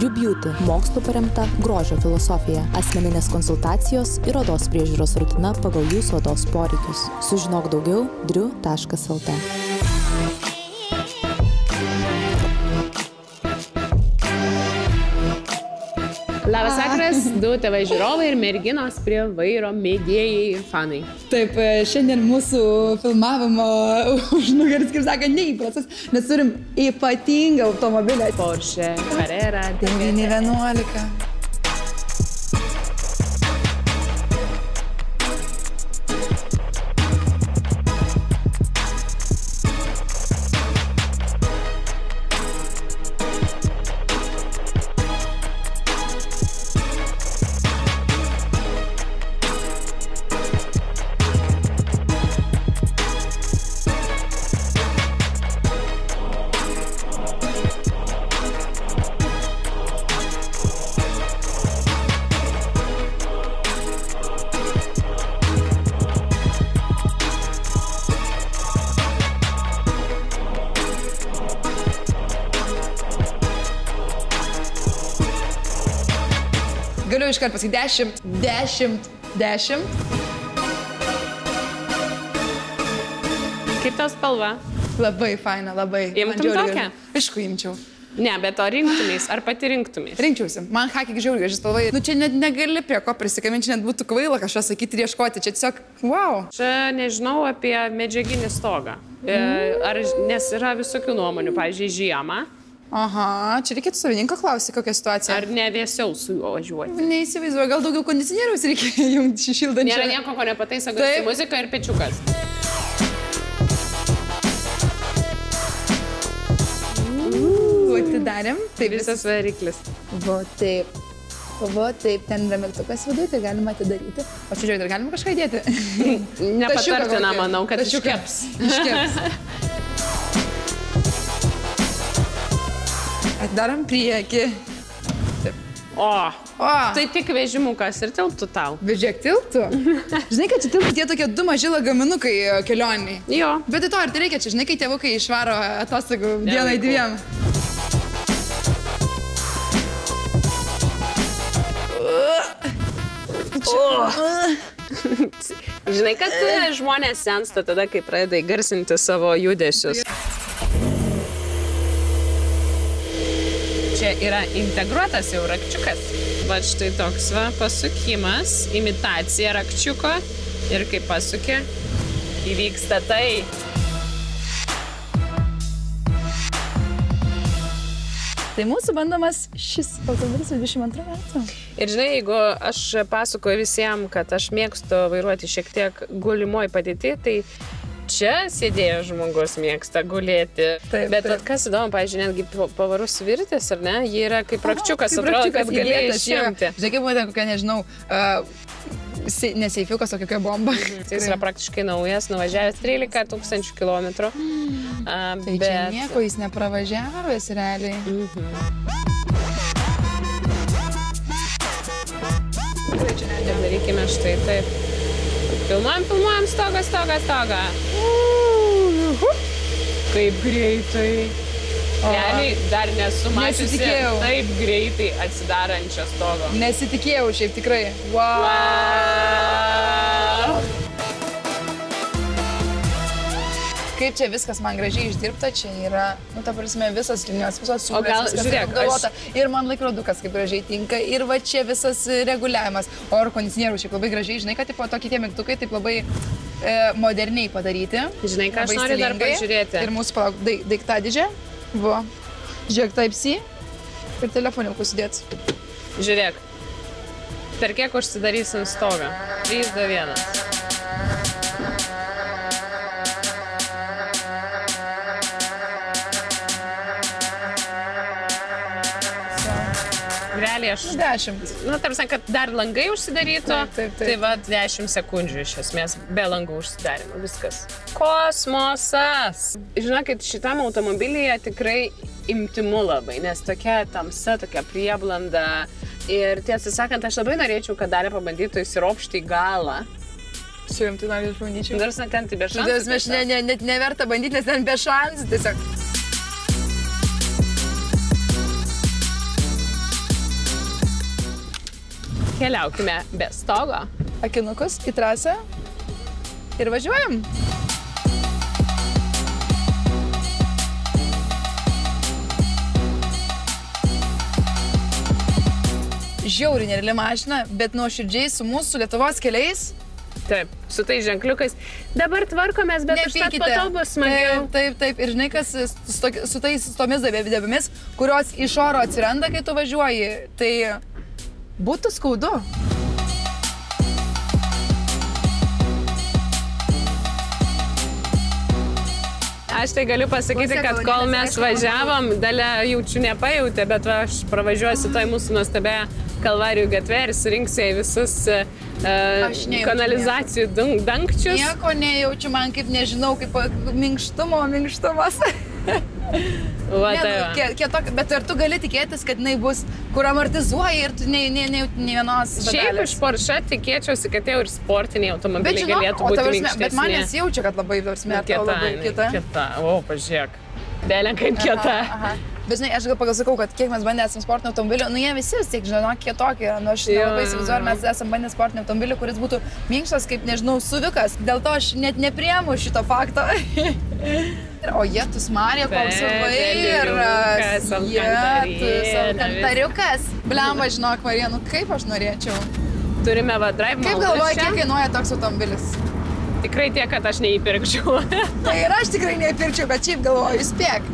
Drew Beauty – mokslų paremta grožio filosofija, asmeninės konsultacijos ir odos priežiūros rutina pagal jūsų odos poreikius. Sužinok daugiau drew.lt. Labas vakaras, du TV žiūrovai ir merginos prie vairo mėgėjai ir fanai. Taip, šiandien mūsų filmavimo užnugaris, kaip sako, neįprastas, nes turim ypatingą automobilį. Porsche Carrera 911. Galiu iškart pasakyti 10. Kaip tau spalva? Labai faina, labai. Imtum tokią? Aišku, imčiau. Ne, bet to rinktumės, ar pati rinktumės? Rinkčiausi. Man hakik žiauriai graži spalva. Nu čia net negali prie ko prisikabinti, net būtų kvaila kažką sakyti ir ieškoti. Čia tiesiog, wow. Čia nežinau apie medžiaginį stogą. Nes yra visokių nuomonių, pavyzdžiui, žiemą. Aha, čia reikėtų savininko klausyti, kokia situacija. Ar ne vėsiau su juo važiuoti? Neįsivaizduoju, gal daugiau kondicionieriaus reikia jungti šildančią. Nėra nieko, ko nepataiso, garsi muzika ir pečiukas. Atidarėm. Taip, visas variklis. Va taip, ten yra mygtukas viduje, tai galima atidaryti. O čia žiūrėk, dar galima kažką įdėti? Nepatartina, manau, kad iškeps. Atidarom priekį. Taip. O, tai tik vežimukas ir tilptų tau. Bet žiūrėk, tilptų. Žinai, kad čia tilptų tie tokie du maži lagaminukai kelioniai. Jo. Bet to ir tai reikia čia, žinai, kai tėvukai išvaro atostogų dienai dviem. Žinai, kad žmonės sensta tada, kai pradeda įgarsinti savo judesius. Čia yra integruotas jau rakčiukas. Va štai toks va pasukimas, imitacija rakčiuko ir kai pasukė, įvyksta tai. Tai mūsų bandomas šis automobilis 22 metų. Ir žinai, jeigu aš pasakoju visiems, kad aš mėgstu vairuoti šiek tiek gulimoj padėti, tai čia sėdėjęs žmogus mėgsta gulėti. Taip, bet kas įdomu, pavyzdžiui, netgi pavarų svirtis, ar ne? Jie yra kaip rakčiukas, atrodo, kad galėjai išimti. Žinai, kaip būtent kokia, nežinau, neseifiukas, o kokia bomba. Jis yra praktiškai naujas, nuvažiavęs 13 000 kilometrų. Tai čia nieko jis nepravažiavęs realiai. Darykime štai taip. Filmuojam, stogą. Kaip greitai. Realiai dar nesu mačiusi taip greitai atsidarančio stogo. Nesitikėjau šiaip tikrai. Wow. Kaip čia viskas man gražiai išdirbta, čia yra, nu, ta prasme, visas linijos, visos siūlės. O gal, žiūrėk, ir man laikrodukas kaip gražiai tinka, ir va čia visas reguliavimas. Oro kondicionierių šiaip labai gražiai, žinai, kad tipo tokie tie mygtukai taip labai moderniai padaryti. Žinai, ką aš noriu dar pažiūrėti. Ir mūsų daiktadėžė. Va. Žiūrėk, Type-C. Ir telefoniukus sudėt. Žiūrėk. Per kiek užsidarysim stogą? 3, 2, 1. Realiai aš... 10. Nu, tarsi, kad dar langai užsidarytų, tai va 10 sekundžių iš esmės, be langų užsidarimo, viskas. Kosmosas! Žinokit, šitam automobilyje tikrai intymu labai, nes tokia tamsa, tokia prieblanda. Ir tiesą sakant, aš labai norėčiau, kad Dalia pabandytų įsiropšti į galą. Su rimtai noriu išbandyčiau. Dar ten tai be šansų. Net neverta bandyti, nes ten be šansų tiesiog. keliaukime be stogo. Akinukus į trasą ir važiuojam. Žiauriai nereali mašina, bet nuoširdžiai su mūsų Lietuvos keliais. Taip, su tais ženkliukais. Dabar tvarkomės, bet užtat po to bus smagiau. Taip. Ir žinai, kas su tomis debėmis, kurios iš oro atsiranda, kai tu važiuoji, tai būtų skaudu. Aš tai galiu pasakyti, kad kol mes važiavom, Dalia jaučiu nepajautė, bet aš pravažiuosiu toj mūsų nuostabėje Kalvarijų gatvę ir surinksiu į visus kanalizacijų dangčius. Nieko nejaučiu, man kaip nežinau, kaip minkštumas. Bet ar tu gali tikėtis, kad jinai bus, kur amortizuoja ir tu ne vienos dalelės? Šiaip iš Porsche tikėčiausi, kad jau ir sportiniai automobiliai galėtų būti minkštesni. Bet man nesijaučia, kad labai kieta. O, pažiūrėk. Dėlė kaip kieta. Bet žinai, aš gal pagal sakau, kad kiek mes bandė esam sportinio automobilio, nu jie visi vis tiek, žinau, kietokie. Nu aš nelabai įsivaizduoju, ar mes esam bandę sportinio automobilio, kuris būtų minkštas kaip, nežinau, suvikas. Dėl to aš net nepriemu šito fakto. O Jetus Marija, koks vairas. Jetus, kantariukas. Blemba, žinok, Marija, nu kaip aš norėčiau. Turime drive mode. Kaip galvoji, kiek kainuoja toks automobilis? Tikrai tiek, kad aš neįpirkčiau. Tai ir aš tikrai neįpirkčiau, bet šiaip galvoju, spėk.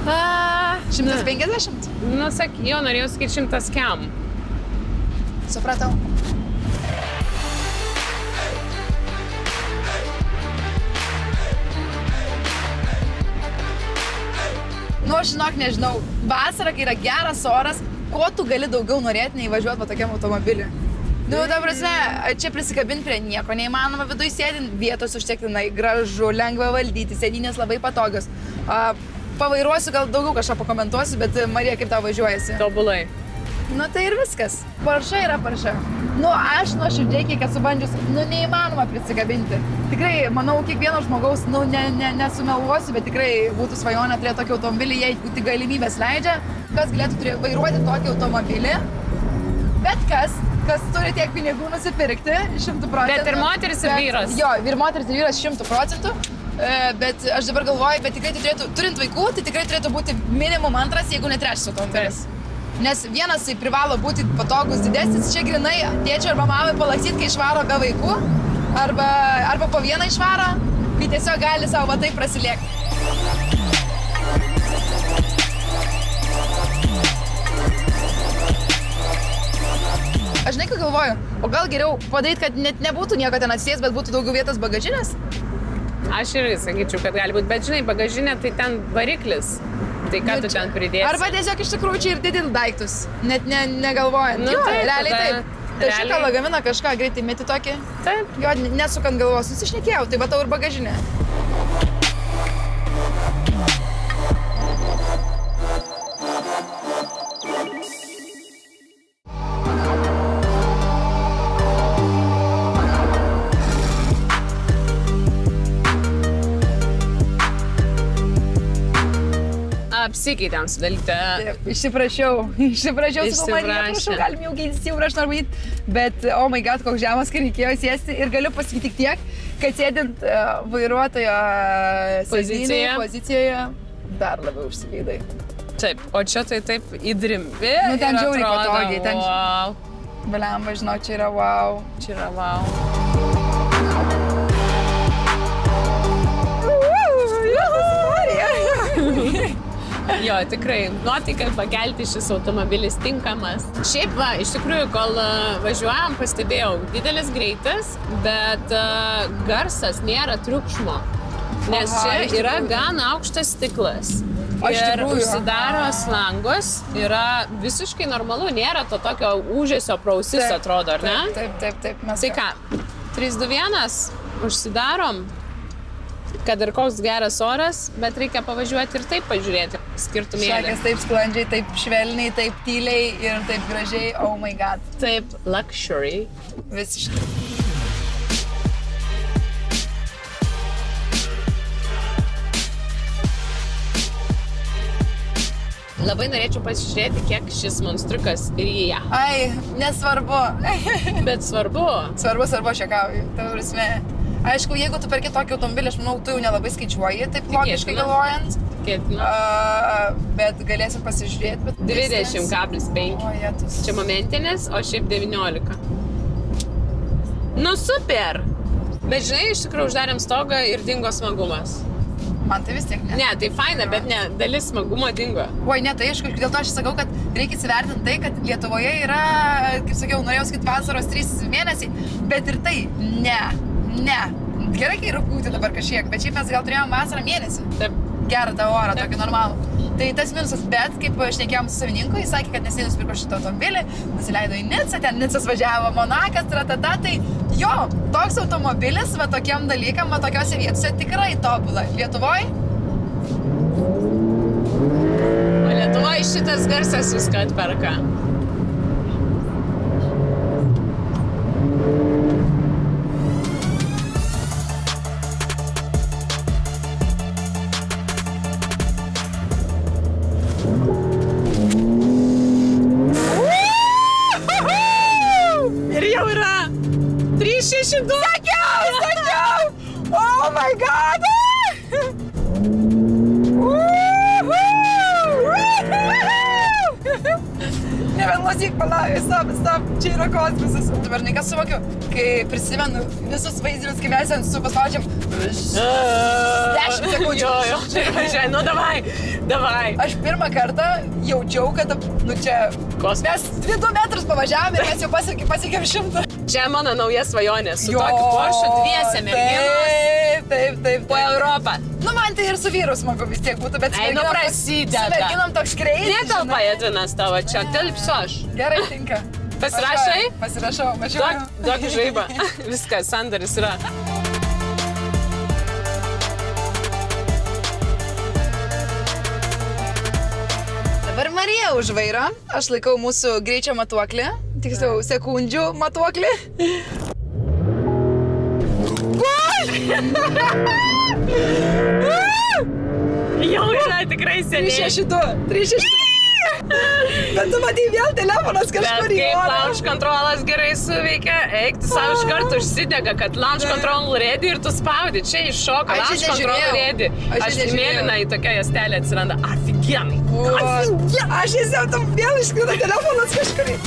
150? Nu, jau norėjau sakyti 100 kem. Supratau. Nu, aš žinok, nežinau, vasara, kai yra geras oras, ko tu gali daugiau norėti nei važiuoti va tokiam automobiliu? Nu, ta prasme, čia prisikabinti prie nieko neįmanoma, viduj sėdint, vietos užtektinai, gražu, lengva valdyti, sėdynės labai patogios. Pavairuosiu, gal daugiau kažką pakomentuosiu, bet Marija, kaip tau važiuojasi? Tobulai. Nu, tai ir viskas. Porsche yra Porsche. Nu, aš nuoširdžiai, kiek esu bandžius, nu, neįmanoma prisikabinti. Tikrai, manau, kiekvieno žmogaus, nu, nesumeluosiu, bet tikrai būtų svajonė turėti tokį automobilį, jei tik galimybės leidžia, kas galėtų vairuoti tokį automobilį, bet kas turi tiek pinigų nusipirkti, 100%. Bet ir moteris ir vyras. Jo, ir moteris ir vyras 100%. Bet aš dabar galvoju, bet tikrai turėtų, turint vaikų, tai tikrai turėtų būti minimum 2, jeigu ne 3 automobilis. Nes vienas tai privalo būti patogus, didesnis, čia grinai tėčio arba mamai palaksyti, kai išvaro be vaikų, arba po vieną išvaro, kai tiesiog gali savo va taip prasilėkti. Aš žinai, ką galvoju, o gal geriau padaryti, kad net nebūtų nieko ten atsės, bet būtų daugiau vietos bagažinės? Aš irgi sakyčiau, kad gali būti, bet žinai, bagažinė tai ten variklis. Tai ką tu ten pridėsi? Arba tiesiog iš tikrųjų čia ir didinti daiktus, net negalvojant. Nu, jo, taip, realiai taip. Tai šitą lagaminą kažką greitai meti tokį. Taip. Jo, nesukant galvos, nusišnekėjau, tai va tau ir bagažinė. Apsikeitėm su Dalyte. Išsiprašiau su Marija, prašau, galim jau keistis jau, aš noriu matyti. Bet, oh my god, koks žemas, kai reikėjo sėsti. Ir galiu pasakyti tik tiek, kad sėdint vairuotojo pozicijoje dar labiau užsileidai. Taip, o čia tai taip įdrimbi. Nu, ten žiauriai patogiai. Ten... Wow. Blemba, žinau, čia yra wow. Čia yra wow. Jo, tikrai, nuotaikai pakelti šis automobilis tinkamas. Šiaip va, iš tikrųjų, kol važiuojam, pastebėjau didelis greitis, bet garsas nėra triukšmo, nes čia yra gan aukštas stiklas. Ir užsidaro langus, yra visiškai normalu, nėra to tokio ūžesio prausis, atrodo, ar ne? Taip. Tai ką, 3, 2, 1, užsidarom. Kad ir koks geras oras, bet reikia pavažiuoti ir taip pažiūrėti skirtumėlį. Šakės taip sklandžiai, taip švelniai, taip tyliai ir taip gražiai, oh my god. Taip, luxury. Visiškai. Labai norėčiau pasižiūrėti, kiek šis monstriukas ryja. Ai, nesvarbu. Bet svarbu. Svarbu, aš juokauju. Prasme. Aišku, jeigu tu perki tokį automobilį, aš manau, tu jau nelabai skaičiuoji, taip logiškai galvojant. Bet galėsim pasižiūrėti. 20,5. Čia momentinis, o šiaip 19. Nu super! Bet žinai, iš tikrųjų uždarėm stogą ir dingo smagumas. Man tai vis tiek ne. Ne, tai faina, bet ne, dalis smagumo dingo. Oi, ne, tai aišku, dėl to aš sakau, kad reikia įsivertinti tai, kad Lietuvoje yra, kaip sakiau, norėjau sakyti vasaros 3 mėnesiai, bet ir tai ne. Gerai, kai rūpūti dabar kažkiek, bet šiaip mes gal turėjom vasarą mėnesį. Taip. Gerą tą orą, tokį normalų. Tai tas minusas, bet kaip šnekėjom su savininku, jis sakė, kad neseniai nusipirko šitą automobilį, nusileido į Nicą, ten Nicas važiavo, Monakas, tratata, tai jo, toks automobilis, va tokiam dalykam, va tokiose vietose tikrai tobula. Lietuvoj? O Lietuvoj šitas garsas viską atperka. Sakiau! Oh my god! Ne, vien klausyk, palauk, stop, čia yra kosmosas. Dabar žinai, ką suvokiu, kai prisimenu visus vaizdinius, kai mes su paspaudžiam 10 sekundžių. Važiuoju, nu davai. Aš pirmą kartą jaučiau, kad, nu čia, mes 2 metrus pavažiavom ir mes jau pasiekėm 100. Čia mano nauja svajonė, su tokiu Porsche dviese merginos. Taip. Po Europą. Nu, man tai ir su vyru smagu vis tiek būtų, bet su merginom toks kreidis. Netelpa Edvinas tavo čia, telpsiu aš. Gerai, tinka. Pasirašai? Pasirašau, važiuoju. Duok žaibą. Viskas, sandaris yra. Dabar Marija už vairo. Aš laikau mūsų greičio matuoklį. Tiksliau, sekundžių matuoklį. Jau yra tikrai seniai. 362. Bet tu matai vėl telefonas kažkur į orą. Bet kaip launch controlas gerai suveikia, eik, tu savo iš karto užsidega, kad launch control ready ir tu spaudi. Čia iššoka launch control ready. Aš mėlyna į tokią juostelę atsiranda. Afigienai. Aš įsiau, tam vėl iškrito telefonas kažkur į.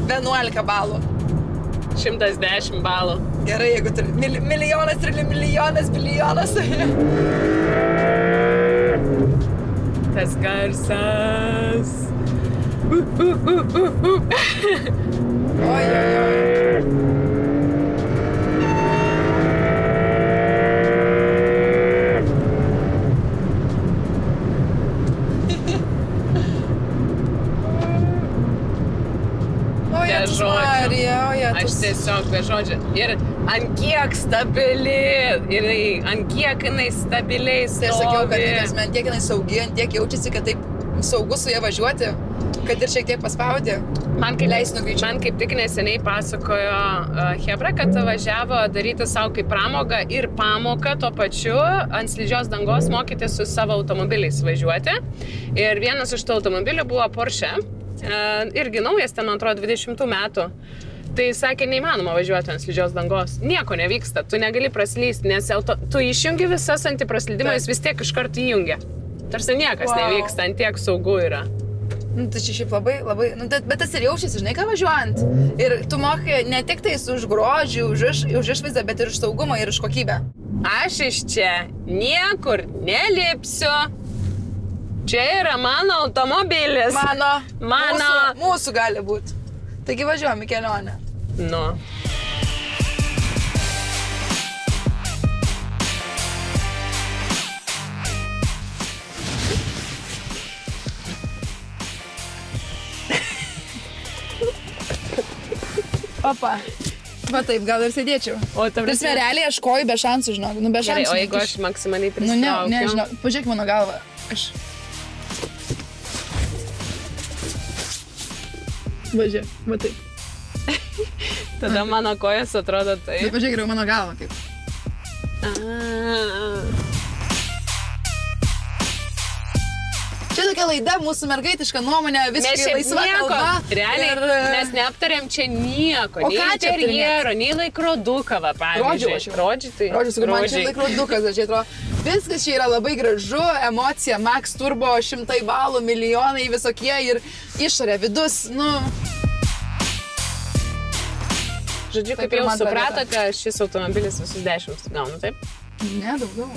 11 balų. 110 balų. Gerai, jeigu turi milijonas, bilijonas. Tas garsas. Oi. Aš tiesiog be žodžio. Ir ant kiek stabili, ir ant kiek jinai stabiliai stovi. Tai aš sakiau, kad ant kiek jinai saugi, ant tiek jaučiasi, kad taip saugu su ja važiuoti, kad ir šiek tiek paspaudė. Man kaip tik neseniai pasakojo Hebra, kad važiavo daryti savo kaip pramogą ir pamoką tuo pačiu ant slidžios dangos mokytis su savo automobiliais važiuoti. Ir vienas iš tų automobilių buvo Porsche. Irgi naujas, ten man atrodo 20 metų. Tai sakė, neįmanoma važiuoti ant slidžios dangos. Nieko nevyksta, tu negali praslysti, nes tu išjungi visas antipraslydimą, jis vis tiek iš karto įjungia. Tarsi niekas nevyksta, ant tiek saugu yra. Nu, tai čia šiaip labai, nu, bet tas ir jaučiasi, žinai, ką važiuojant. Ir tu moki ne tik tais už grožį, už išvaizdą, bet ir už saugumą ir už kokybę. Aš iš čia niekur nelipsiu. Čia yra mano automobilis. Mano. Mūsų gali būti. Taigi važiuojam į kelionę. Nu. Opa. Va taip, gal ir sėdėčiau. O ta prasme, realiai aš koju be šansų, žinok. Nu, be šansų. Gerai, o jeigu aš maksimaliai pristraukiu? Nu, ne, žinok. Pažiūrėk mano galvą. Aš... Važiuoju, va taip. Tada mano kojas atrodo taip. Bet pažiūrėk, geriau mano galva kaip. Čia tokia laida, mūsų mergaitiška nuomonė, visiškai laisva kalba. Realiai, mes neaptarėm čia nieko. O nei ką čia interjero, nei laikroduką, va, pavyzdžiui. Rodžiu, tai man čia laikrodukas, aš atrodo. Viskas čia yra labai gražu, emocija, Max Turbo, 100 balų, milijonai visokie ir išorė, vidus, nu... Žodžiu, kaip jau supratote, šis automobilis visus 10 gaunu, taip? Ne, daugiau.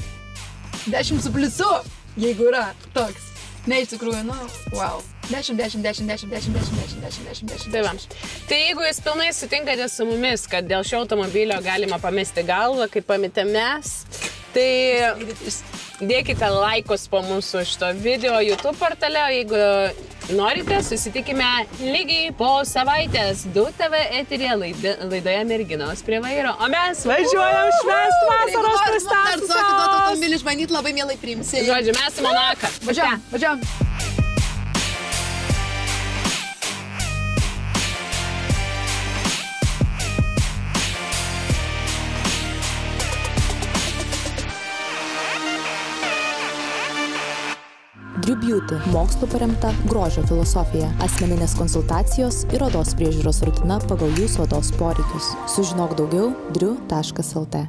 10 su pliusu, jeigu yra toks. Ne, iš tikrųjų, nu, wow. 10. Tai va. Tai jeigu jūs pilnai sutinkate su mumis, kad dėl šio automobilio galima pamesti galvą, kaip pametėm mes, tai dėkite laikus po mūsų šito video YouTube portale, jeigu norite, susitikime lygiai po savaitės 2TV eteryje laidoje Merginos prie vairo, o mes važiuojam švęst vasaros pristatus. Ar automobilį išbandyti, labai mielai priimsi. Žodžiu, mes į Monaką. Važiuojam. Driu Beauty – mokslu paremta grožio filosofija, asmeninės konsultacijos ir odos priežiūros rutina pagal jūsų odos poreikius. Sužinok daugiau driu.lt.